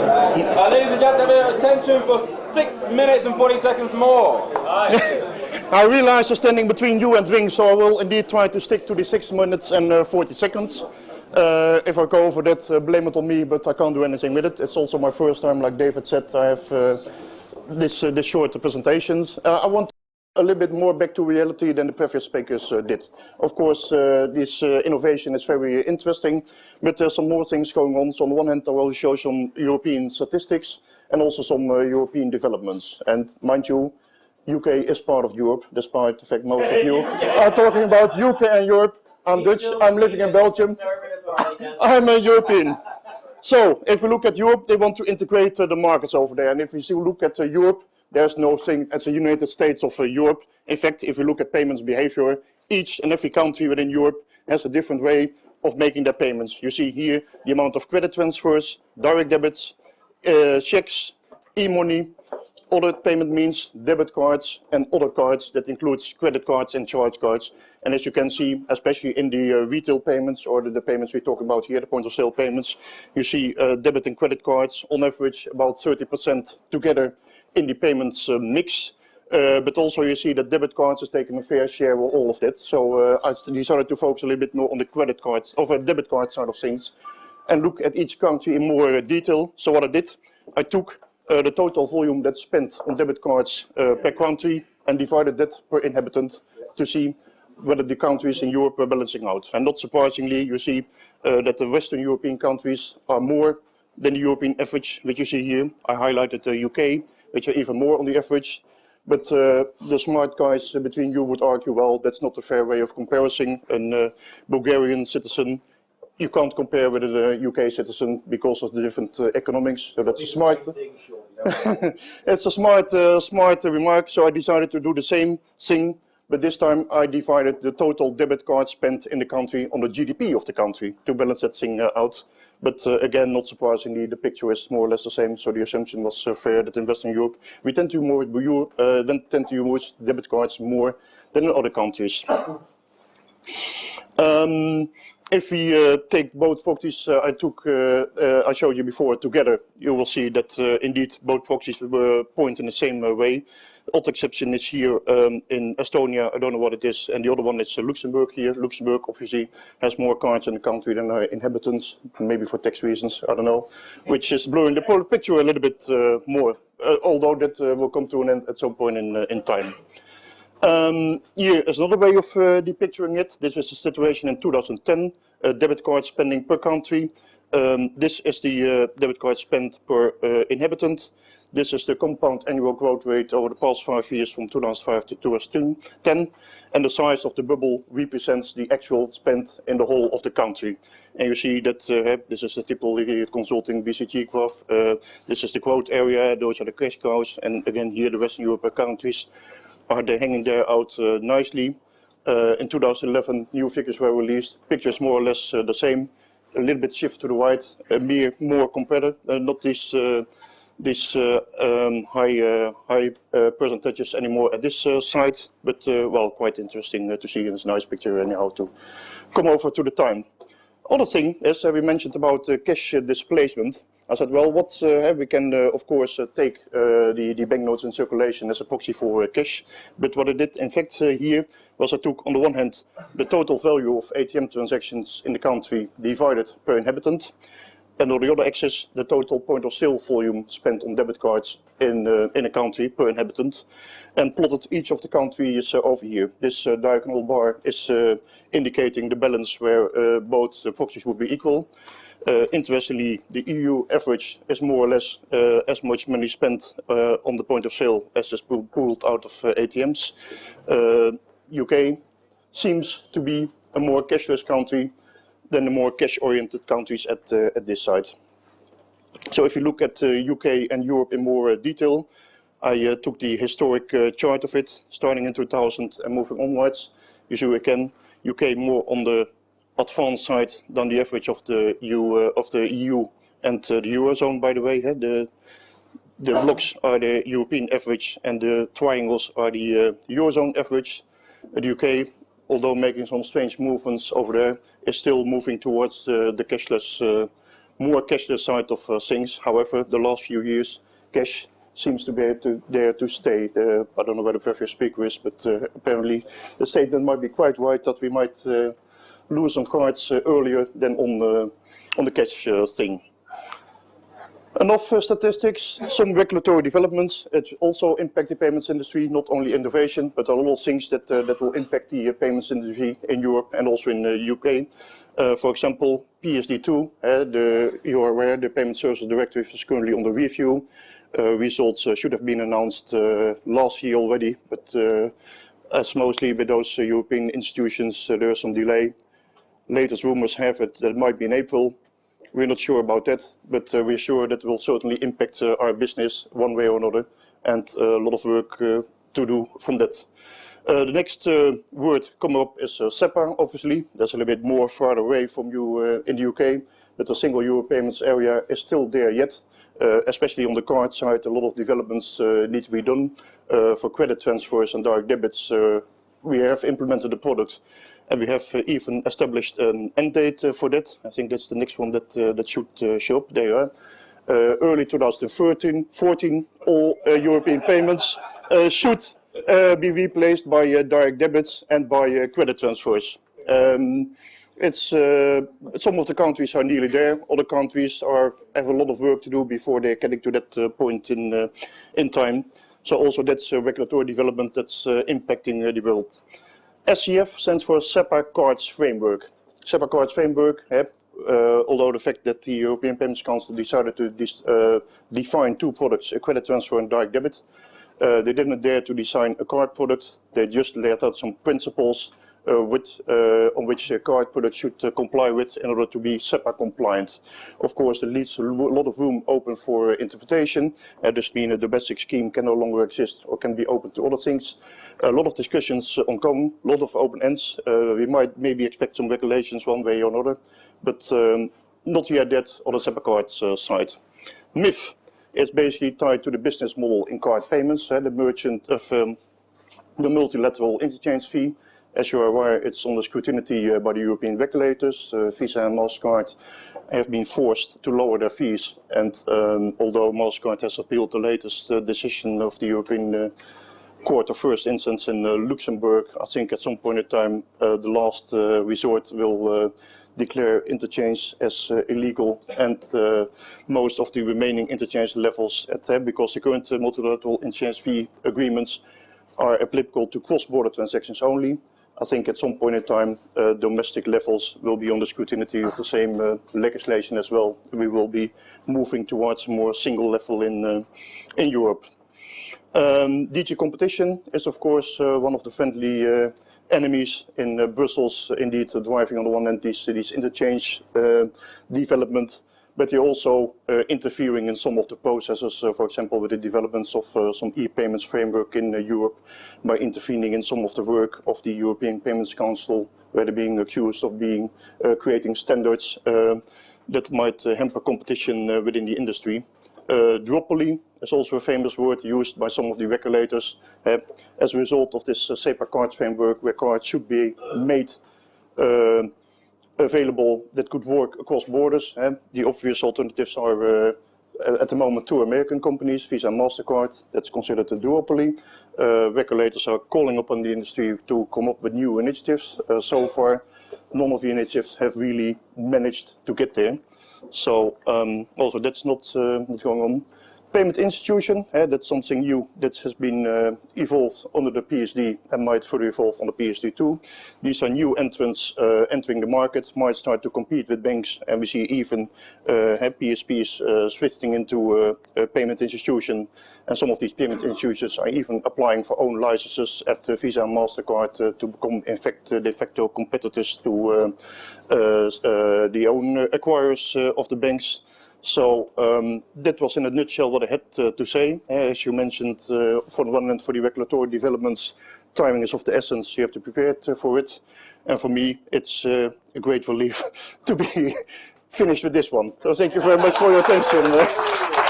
Ladies and gentlemen, attention for 6 minutes and 40 seconds more. I realize I'm standing between you and drink, so I will indeed try to stick to the 6 minutes and 40 seconds. If I go over that, blame it on me, but I can't do anything with it. It's also my first time, like David said, I have this short presentations. I want a little bit more back to reality than the previous speakers did. Of course, this innovation is very interesting, but there's some more things going on. So on the one hand, I will show some European statistics and also some European developments. And mind you, UK is part of Europe, despite the fact most of you are talking about UK and Europe. I'm Dutch, I'm living in Belgium, I'm a European. So, if we look at Europe, they want to integrate the markets over there. And if we look at Europe, there's no thing as the United States of Europe. In fact, if you look at payments behavior, each and every country within Europe has a different way of making their payments. You see here the amount of credit transfers, direct debits, checks, e-money, other payment means, debit cards and other cards that includes credit cards and charge cards. And as you can see, especially in the retail payments or the payments we're talking about here, the point of sale payments, you see debit and credit cards on average about 30% together in the payments mix. But also you see that debit cards is taking a fair share of all of that. So I decided to focus a little bit more on the credit cards, or debit card side of things, and look at each country in more detail. So what I did, I took the total volume that's spent on debit cards per country and divided that per inhabitant to see whether the countries in Europe are balancing out. And not surprisingly, you see that the Western European countries are more than the European average, which you see here. I highlighted the UK, which are even more on the average. But the smart guys between you would argue, well, that's not a fair way of comparison. A Bulgarian citizen, you can't compare with a UK citizen because of the different economics. So that's a smart. It's a smart remark. So I decided to do the same thing, but this time I divided the total debit card spent in the country on the GDP of the country to balance that thing out. But again, not surprisingly, the picture is more or less the same. So the assumption was fair that in Western Europe we tend to use debit cards more than in other countries. If we take both proxies I showed you before together, you will see that indeed both proxies were point in the same way. The odd exception is here in Estonia, I don't know what it is, and the other one is Luxembourg here. Luxembourg obviously has more cards in the country than inhabitants, maybe for tax reasons, I don't know, which is blurring the picture a little bit more, although that will come to an end at some point in time. Here is another way of depicting it. This is the situation in 2010, debit card spending per country. This is the debit card spent per inhabitant. This is the compound annual growth rate over the past 5 years from 2005 to 2010. And the size of the bubble represents the actual spend in the whole of the country. And you see that this is a typical consulting BCG graph. This is the growth area, those are the cash cows. And again, here the Western European countries are they hanging there out nicely. In 2011, new figures were released. Pictures more or less the same. A little bit shift to the right, more competitive, not this high percentages anymore at this side, but well, quite interesting to see. It's a nice picture anyhow to come over to the time. Other thing, as we mentioned about cash displacement, I said, well, we can of course take the banknotes in circulation as a proxy for cash, but what I did in fact here was I took on the one hand the total value of ATM transactions in the country divided per inhabitant, and on the other axis the total point of sale volume spent on debit cards in a country per inhabitant, and plotted each of the countries over here. This diagonal bar is indicating the balance where both proxies would be equal. Interestingly, the EU average is more or less as much money spent on the point of sale as is pulled out of ATMs. UK seems to be a more cashless country than the more cash-oriented countries at this side. So if you look at UK and Europe in more detail, I took the historic chart of it, starting in 2000 and moving onwards. You see again, UK more on the advanced side than the average of the EU and the Eurozone, by the way. The blocks are the European average and the triangles are the Eurozone average. The UK, although making some strange movements over there, is still moving towards the cashless more cashless side of things. However, the last few years, cash seems to be there to stay. I don't know whether previous speaker is, but apparently the statement might be quite right that we might lose on cards earlier than on the cash thing. Enough statistics, some regulatory developments. It also impact the payments industry, not only innovation, but a lot of things that will impact the payments industry in Europe and also in the UK. For example, PSD2, you are aware the Payment Services Directive is currently under review. Results should have been announced last year already, but as mostly with those European institutions, there is some delay. Latest rumors have it that it might be in April. We're not sure about that, but we're sure that will certainly impact our business one way or another, and a lot of work to do from that. The next word coming up is SEPA, obviously. That's a little bit more far away from you in the UK, but the single euro payments area is still there yet. Especially on the card side, a lot of developments need to be done. For credit transfers and direct debits, we have implemented the product. And we have even established an end date for that. I think that's the next one that should show up. There you are. Early 2014, all European payments should be replaced by direct debits and by credit transfers. Some of the countries are nearly there. Other countries have a lot of work to do before they're getting to that point in time. So also that's a regulatory development that's impacting the world. SCF stands for SEPA Cards Framework. SEPA Cards Framework, although the fact that the European Payments Council decided to define two products, a credit transfer and direct debit, they didn't dare to design a card product. They just laid out some principles on which a card product should comply with in order to be SEPA compliant. Of course, it leaves a lot of room open for interpretation. This means the basic scheme can no longer exist or can be open to other things. A lot of discussions ongoing, a lot of open ends. We might maybe expect some regulations one way or another, but not yet that on the SEPA cards side. MIF is basically tied to the business model in card payments, the merchant of the multilateral interchange fee. As you are aware, it's under scrutiny by the European regulators. Visa and MasterCard have been forced to lower their fees. And although MasterCard has appealed the latest decision of the European Court of First Instance in Luxembourg, I think at some point in time the last resort will declare interchange as illegal, and most of the remaining interchange levels, because the current multilateral interchange fee agreements are applicable to cross-border transactions only. I think at some point in time, domestic levels will be under scrutiny of the same legislation as well. We will be moving towards a more single level in Europe. DG Competition is, of course, one of the friendly enemies in Brussels, indeed driving on the one hand these interchange development, but they're also interfering in some of the processes, for example, with the developments of some e-payments framework in Europe, by intervening in some of the work of the European Payments Council, where they're being accused of creating standards that might hamper competition within the industry. Duopoly is also a famous word used by some of the regulators as a result of this SEPA card framework, where cards should be made available that could work across borders. The obvious alternatives are at the moment two American companies, Visa and MasterCard. That's considered a duopoly. Regulators are calling upon the industry to come up with new initiatives. So far, none of the initiatives have really managed to get there. So also that's not going on. Payment institution, that's something new that has been evolved under the PSD and might further evolve on the PSD2. These are new entrants entering the market, might start to compete with banks, and we see even PSPs switching into a payment institution, and some of these payment institutions are even applying for own licenses at Visa and MasterCard to become in fact de facto competitors to the own acquirers of the banks. So that was in a nutshell what I had to say. As you mentioned, for the one hand, for the regulatory developments, timing is of the essence. You have to prepare for it. And for me, it's a great relief to be finished with this one. So thank you very much for your attention.